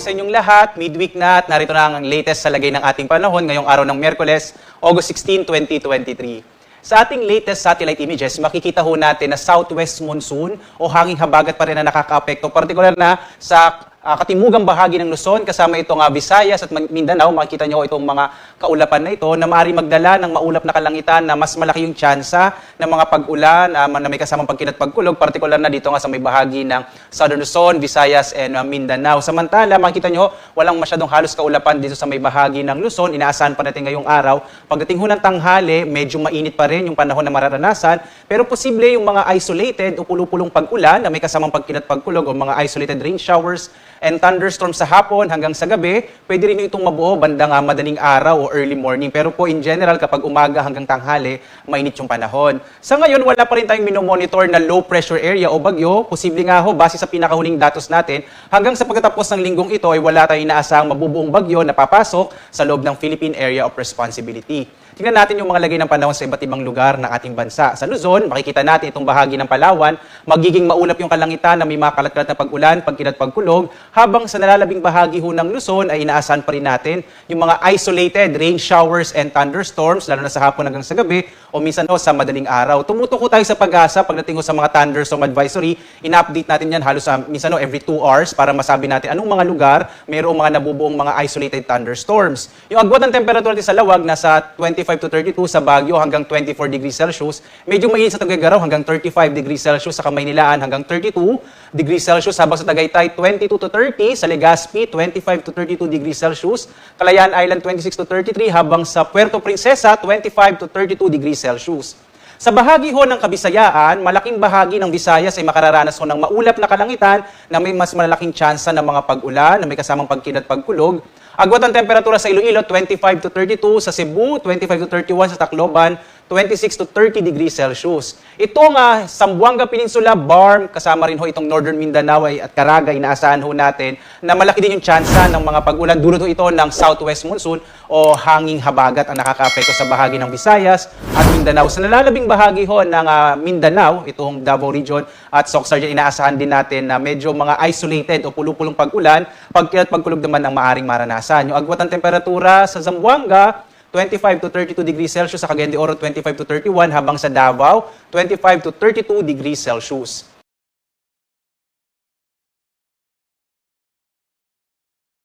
sa inyong lahat. Midweek na at narito na ang latest sa lagay ng ating panahon ngayong araw ng Miyerkules, August 16, 2023. Sa ating latest satellite images, makikita ho natin na southwest monsoon o hanging habagat pa rin na nakakaapekto, partikular na sa katimugang bahagi ng Luzon, kasama itong Visayas at Mindanao. Makikita nyo itong mga kaulapan na ito na maaari magdala ng maulap na kalangitan na mas malaki yung tsansa ng mga pag-ulan na may kasamang pagkinat pagkulog, partikular na dito nga sa may bahagi ng Southern Luzon, Visayas and Mindanao. Samantala, makikita nyo walang masyadong halos kaulapan dito sa may bahagi ng Luzon. Inaasahan pa natin ngayong araw. Pagdating ho ng tanghali, medyo mainit pa rin yung panahon na mararanasan, pero posible yung mga isolated o pulupulong pag-ulan na may kasamang pagkinat pagkulog o mga isolated rain showers and thunderstorms sa hapon hanggang sa gabi. Pwede rin itong mabuo bandang madaling araw o early morning. Pero po in general, kapag umaga hanggang tanghali, mainit yung panahon. Sa ngayon, wala pa rin tayong minomonitor na low pressure area o bagyo. Posible nga ho, base sa pinakahuling datos natin, hanggang sa pagkatapos ng linggong ito ay wala tayong inaasahang mabubuong bagyo na papasok sa loob ng Philippine Area of Responsibility. Tingnan natin yung mga lagay ng panahon sa iba't ibang lugar ng ating bansa. Sa Luzon, makikita natin itong bahagi ng Palawan, magiging maulap yung kalangitan na may mga kalat-kalat na pag-ulan, pagkinat pagkulog, habang sa nalalabing bahagi ho ng Luzon ay inaasahan pa rin natin yung mga isolated rain showers and thunderstorms, lalo na sa hapon hanggang sa gabi, o minsan ho sa madaling araw. Tumutok ho tayo sa Pag-asa pagdating ho sa mga thunderstorm advisory. Ina-update natin yan halos minsan ho every 2 hours para masabi natin anong mga lugar mayroong mga nabubuong mga isolated thunderstorms. Yung agwat ng temperatura natin sa Lawag nasa 25 to 32, sa Baguio hanggang 24 degrees Celsius. Medyo mainit sa Tuguegarao hanggang 35 degrees Celsius, sa Kamaynilaan hanggang 32 degrees Celsius, habang sa Tagaytay 22 to 30, sa Legazpi 25 to 32 degrees Celsius, Kalayaan Island 26 to 33, habang sa Puerto Princesa 25 to 32 degrees Celsius. Sa bahagi ho ng Kabisayaan, malaking bahagi ng Visayas ay makararanas ho ng maulap na kalangitan na may mas malalaking tsansa ng mga pag-ulan na may kasamang pagkinat pagkulog. Agwat ang temperatura sa Iloilo, 25 to 32, sa Cebu, 25 to 31, sa Tacloban, 26 to 30 degrees Celsius. Itong Zamboanga Peninsula, Barm, kasama rin ho itong Northern Mindanao at Caraga, inaasahan ho natin na malaki din yung tsansa ng mga pag-ulan. Dulot ho ito ng southwest monsoon o hanging habagat ang nakakaapekto sa bahagi ng Visayas at Mindanao. Sa nalalabing bahagi ho ng Mindanao, itong Davao Region at Soxargen, inaasahan din natin na medyo mga isolated o pulupulong pag-ulan, pagkinat pagkulog naman ang maaring maranasan. Yung agwat ng temperatura sa Zamboanga, 25 to 32 degrees Celsius, sa Cagayan de Oro 25 to 31, habang sa Davao 25 to 32 degrees Celsius.